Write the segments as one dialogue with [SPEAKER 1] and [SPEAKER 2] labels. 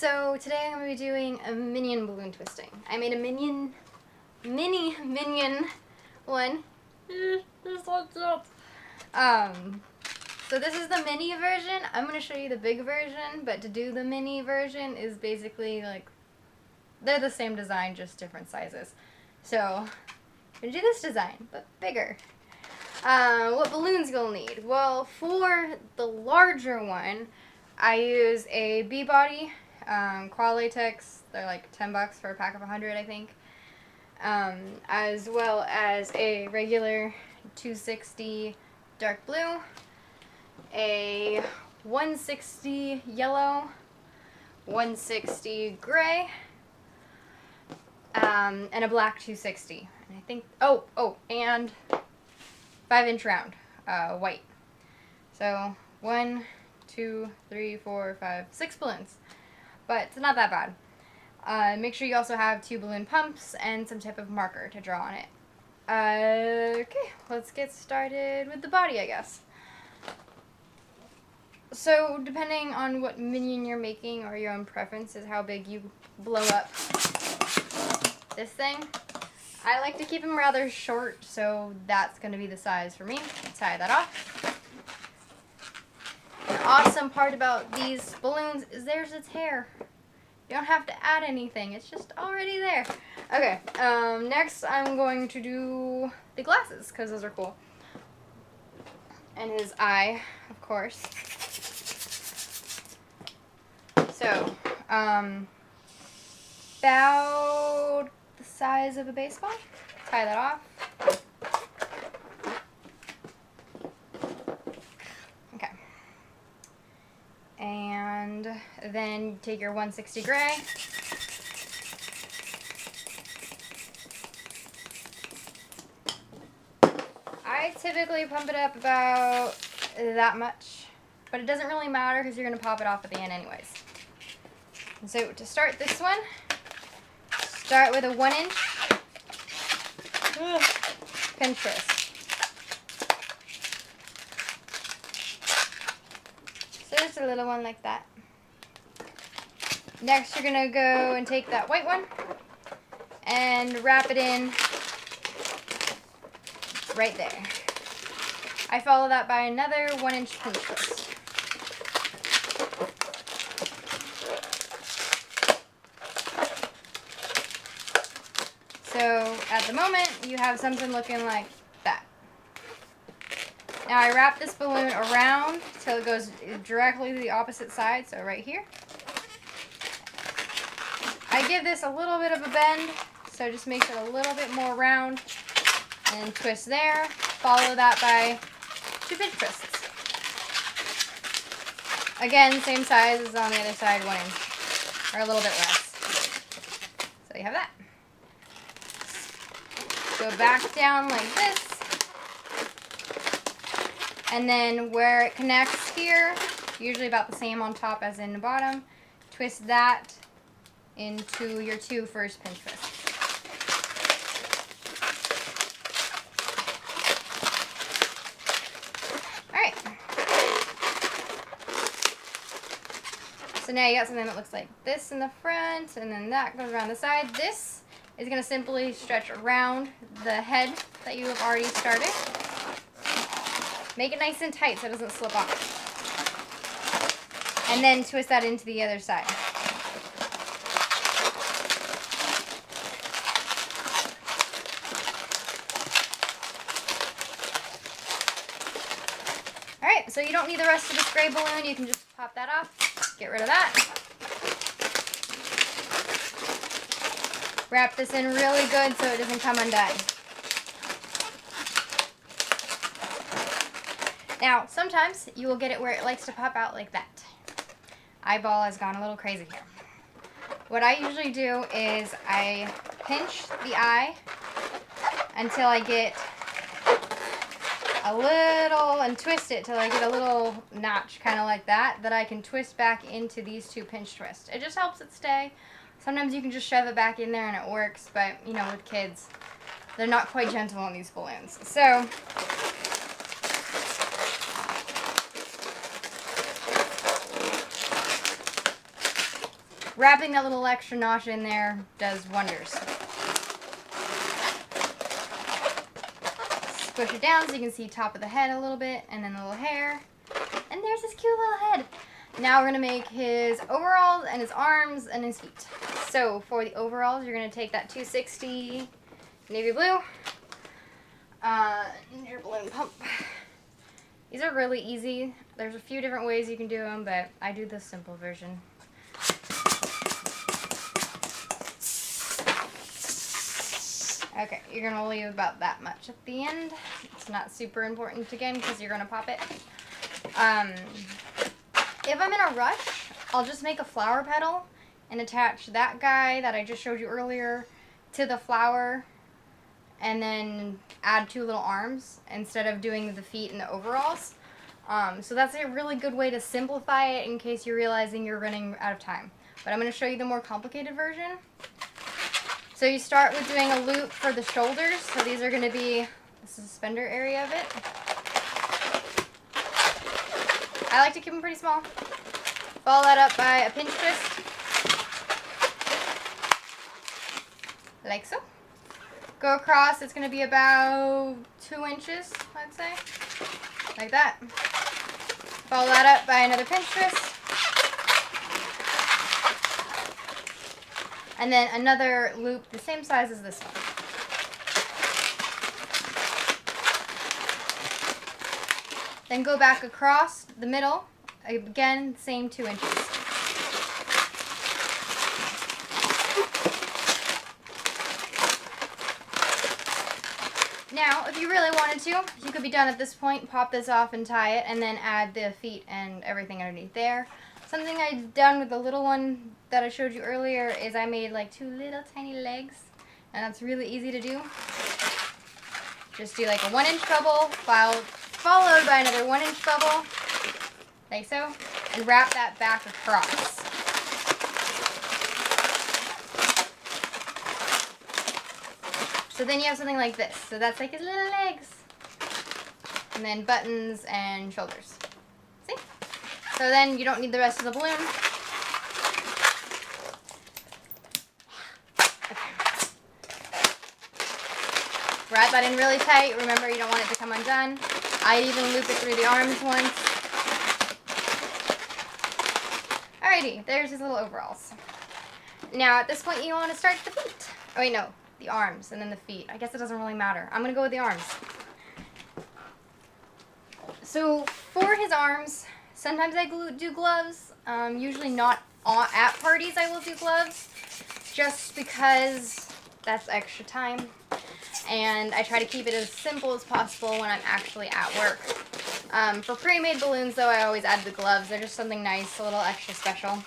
[SPEAKER 1] So today I'm going to be doing a Minion balloon twisting. I made a mini Minion one. So this is the mini version. I'm going to show you the big version, but to do the mini version is basically like, they're the same design, just different sizes. So I'm going to do this design, but bigger. What balloons you'll need? Well, for the larger one, I use a B-body, quad latex. They're like $10 for a pack of 100, I think. As well as a regular 260 dark blue, a 160 yellow, 160 gray, and a black 260. And I think, and 5-inch round, white. So 1, 2, 3, 4, 5, 6 balloons, but it's not that bad. Make sure you also have 2 balloon pumps and some type of marker to draw on it. Okay, let's get started with the body, I guess. So depending on what minion you're making or your own preference is how big you blow up this thing. I like to keep them rather short, so that's going to be the size for me. Tie that off. An awesome part about these balloons is there's its hair. You don't have to add anything. It's just already there. Okay, next I'm going to do the glasses, because those are cool. And his eye, of course. So, about the size of a baseball. Tie that off. Okay. And then take your 160 gray. I typically pump it up about that much, but it doesn't really matter because you're going to pop it off at the end anyways. So to start this one, start with a 1-inch pin twist. So just a little one like that. Next you're going to go and take that white one and wrap it in right there. I follow that by another 1-inch pin twist. So at the moment, you have something looking like that. Now I wrap this balloon around till it goes directly to the opposite side, so right here. I give this a little bit of a bend, so just makes it a little bit more round, and twist there. Follow that by 2 pinch twists. Again, same size as on the other side, 1 inch, or a little bit less. So you have that. Go back down like this, and then where it connects here, usually about the same on top as in the bottom, twist that into your 2 first pinch twists. Alright. So now you got something that looks like this in the front, and then that goes around the side. This is going to simply stretch around the head that you have already started. Make it nice and tight so it doesn't slip off. And then twist that into the other side. Alright, so you don't need the rest of this gray balloon. You can just pop that off. Get rid of that. Wrap this in really good so it doesn't come undone. Now, sometimes you will get it where it likes to pop out like that. Eyeball has gone a little crazy here. What I usually do is I pinch the eye until I get a little, and twist it till I get a little notch kind of like that I can twist back into these 2 pinch twists. It just helps it stay. Sometimes you can just shove it back in there and it works, but, you know, with kids, they're not quite gentle on these balloons. So, wrapping that little extra notch in there does wonders. Push it down so you can see top of the head a little bit, and then the little hair. And there's his cute little head. Now we're going to make his overalls and his arms and his feet. So for the overalls, you're going to take that 260 navy blue. Your balloon pump. These are really easy. There's a few different ways you can do them, but I do the simple version. Okay, you're going to leave about that much at the end. It's not super important again because you're going to pop it. If I'm in a rush, I'll just make a flower petal and attach that guy that I just showed you earlier to the flower and then add 2 little arms instead of doing the feet and the overalls. So that's a really good way to simplify it in case you're realizing you're running out of time. But I'm going to show you the more complicated version. So you start with doing a loop for the shoulders. So these are going to be the suspender area of it. I like to keep them pretty small. Follow that up by a pinch twist. Like so. Go across, it's going to be about 2 inches, I'd say. Like that. Follow that up by another pinch twist. And then another loop the same size as this one. Then go back across the middle. Again, same 2 inches. Now, if you really wanted to, you could be done at this point, pop this off and tie it, and then add the feet and everything underneath there. Something I've done with the little one that I showed you earlier is I made like 2 little tiny legs, and that's really easy to do. Just do like a 1 inch bubble, followed by another 1 inch bubble, like so, and wrap that back across. So then you have something like this. So that's like his little legs. And then buttons and shoulders. See? So then you don't need the rest of the balloon. Okay. Wrap that in really tight. Remember, you don't want it to come undone. I'd even loop it through the arms once. Alrighty, there's his little overalls. Now at this point you want to start the feet. Oh wait, no. The arms and then the feet. I guess it doesn't really matter. I'm going to go with the arms. So for his arms, sometimes I do gloves. Usually not at parties I will do gloves, just because that's extra time. And I try to keep it as simple as possible when I'm actually at work. For pre-made balloons though, I always add the gloves. They're just something nice, a little extra special.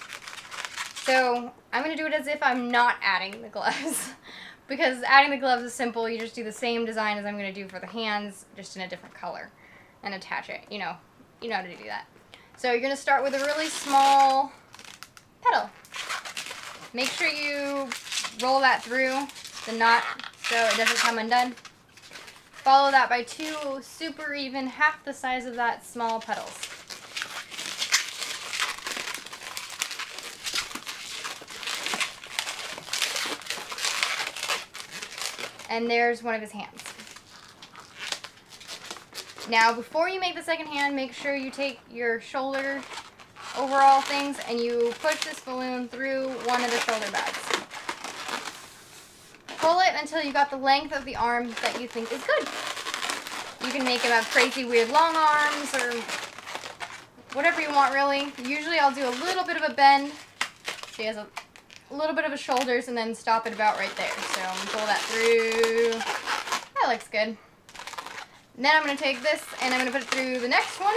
[SPEAKER 1] So I'm going to do it as if I'm not adding the gloves. Because adding the gloves is simple. You just do the same design as I'm going to do for the hands, just in a different color. And attach it. You know how to do that. So you're going to start with a really small petal. Make sure you roll that through the knot so it doesn't come undone. Follow that by 2 super even, half the size of that small petals. And there's one of his hands. Now, before you make the second hand, make sure you take your shoulder overall things and you push this balloon through one of the shoulder bags. Pull it until you got the length of the arm that you think is good. You can make him have crazy weird long arms or whatever you want really. Usually I'll do a little bit of a bend. So he has a little bit of a shoulders and then stop it about right there. So I'm going to pull that through. That looks good. And then I'm going to take this and I'm going to put it through the next one.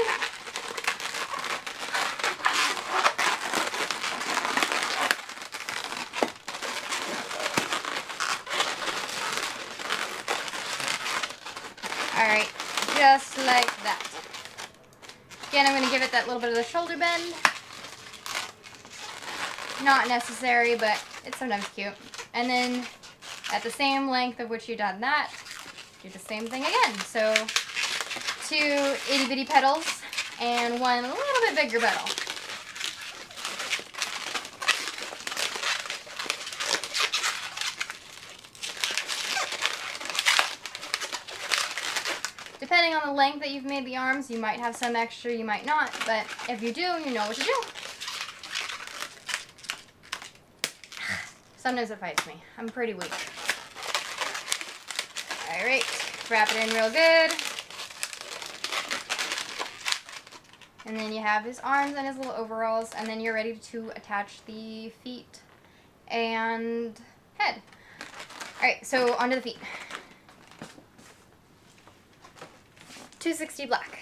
[SPEAKER 1] Alright, just like that. Again, I'm going to give it that little bit of the shoulder bend. Not necessary, but it's sometimes cute. And then at the same length of which you done that, do the same thing again. So 2 itty bitty petals and one a little bit bigger petal. on the length that you've made the arms, you might have some extra, you might not, but if you do, you know what to do. Sometimes it fights me. I'm pretty weak. Alright, wrap it in real good. And then you have his arms and his little overalls, and then you're ready to attach the feet and head. Alright, so onto the feet. 260 black.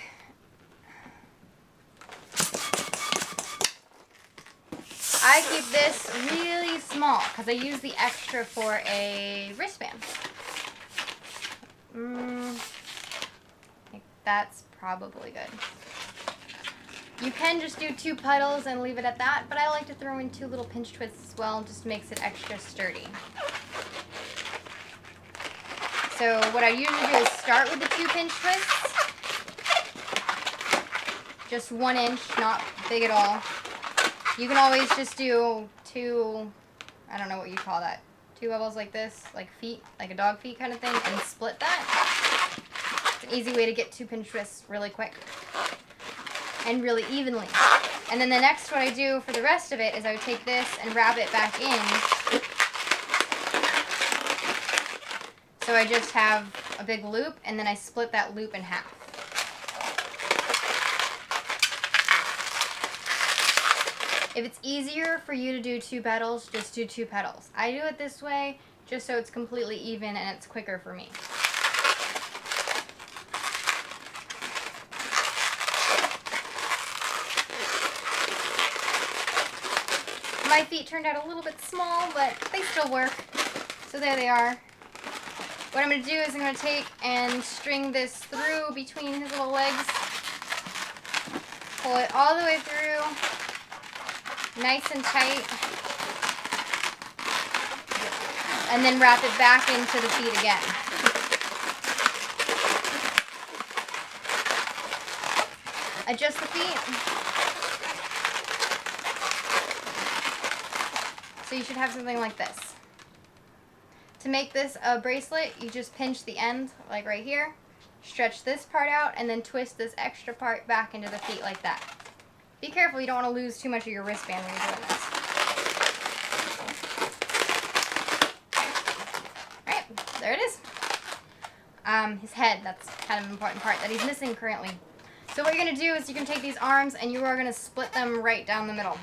[SPEAKER 1] I keep this really small because I use the extra for a wristband. I think that's probably good. You can just do 2 petals and leave it at that, but I like to throw in 2 little pinch twists as well, just makes it extra sturdy. So what I usually do is start with the 2 pinch twists. Just 1 inch, not big at all. You can always just do 2, I don't know what you call that, 2 bubbles like this, like feet, like a dog feet kind of thing, and split that. It's an easy way to get 2 pinch twists really quick and really evenly. And then the next what I do for the rest of it is I would take this and wrap it back in. So I just have a big loop, and then I split that loop in half. If it's easier for you to do 2 petals, just do 2 petals. I do it this way just so it's completely even and it's quicker for me. My feet turned out a little bit small, but they still work. So there they are. What I'm going to do is I'm going to take and string this through between his little legs. Pull it all the way through. Nice and tight, and then wrap it back into the feet again. Adjust the feet. So you should have something like this. To make this a bracelet, you just pinch the end, like right here, stretch this part out, and then twist this extra part back into the feet like that. Be careful, you don't want to lose too much of your wristband when you're doing this. Alright, there it is. His head, that's kind of an important part that he's missing currently. So what you're going to do is you can take these arms and you are going to split them right down the middle.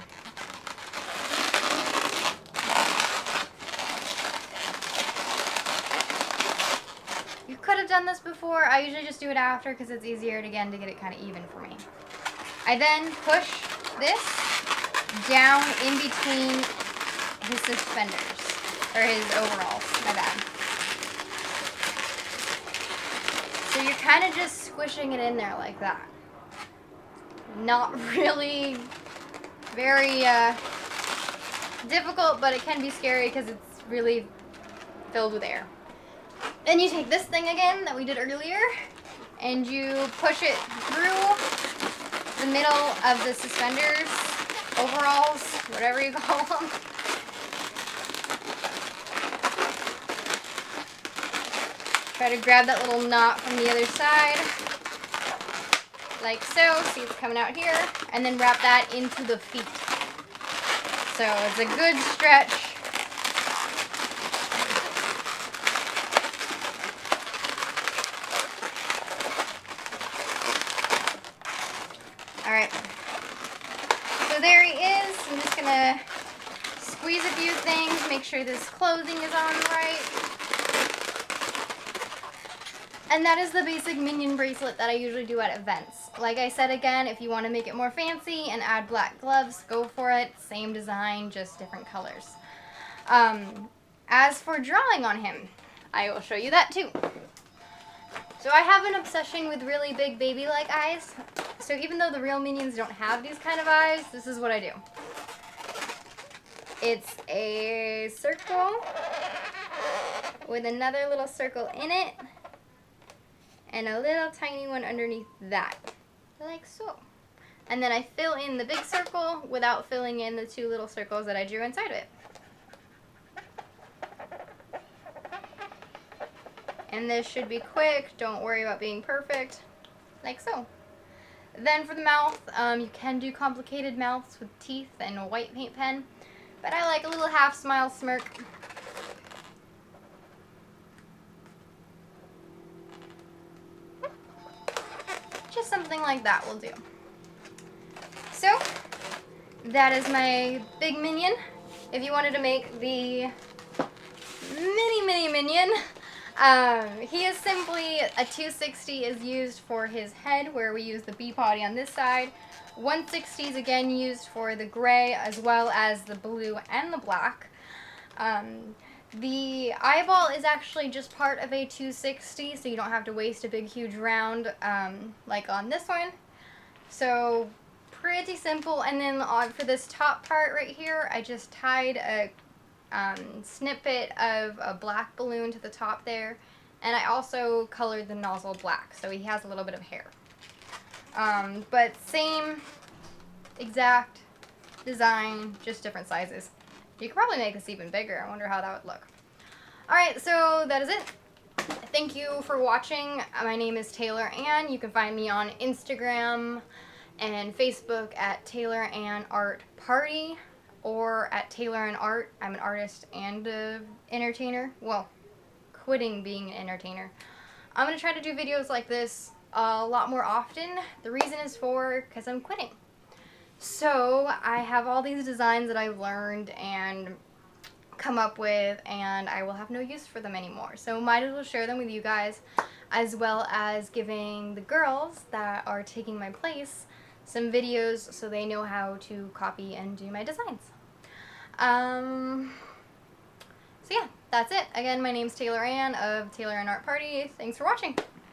[SPEAKER 1] You could have done this before. I usually just do it after because it's easier to get it kind of even for me. I then push this down in between his suspenders, or his overalls, my bad. So you're kind of just squishing it in there like that. Not really very difficult, but it can be scary because it's really filled with air. Then you take this thing again that we did earlier, and you push it through the middle of the suspenders, overalls, whatever you call them. Try to grab that little knot from the other side, like so. See, it's coming out here, and then wrap that into the feet. So it's a good stretch. Alright, so there he is. I'm just going to squeeze a few things, make sure this clothing is on right. And that is the basic Minion bracelet that I usually do at events. Like I said again, if you want to make it more fancy and add black gloves, go for it. Same design, just different colors. As for drawing on him, I will show you that too. So I have an obsession with really big baby-like eyes. So even though the real Minions don't have these kind of eyes, this is what I do. It's a circle with another little circle in it and a little tiny one underneath that, like so. And then I fill in the big circle without filling in the 2 little circles that I drew inside of it. And this should be quick. Don't worry about being perfect. like so. Then for the mouth, you can do complicated mouths with teeth and a white paint pen, but I like a little half smile smirk. Just something like that will do. So, that is my big minion. If you wanted to make the mini minion, he is simply a 260 is used for his head, where we use the bee body on this side. 160 is again used for the gray as well as the blue and the black. The eyeball is actually just part of a 260, so you don't have to waste a big huge round like on this one. So pretty simple. And then for this top part right here, I just tied a snippet of a black balloon to the top there, and I also colored the nozzle black, so he has a little bit of hair. But same exact design, just different sizes. You could probably make this even bigger. I wonder how that would look. Alright, so that is it. Thank you for watching. My name is Taylor Ann. You can find me on Instagram and Facebook at Taylor Ann Art Party, or at Taylor Ann Art. I'm an artist and an entertainer. Well, quitting being an entertainer. I'm going to try to do videos like this a lot more often. The reason is because I'm quitting. So I have all these designs that I've learned and come up with, and I will have no use for them anymore. So might as well share them with you guys, as well as giving the girls that are taking my place some videos so they know how to copy and do my designs. So yeah, that's it. Again, my name's Taylor Ann of Taylor Ann Art Party. Thanks for watching.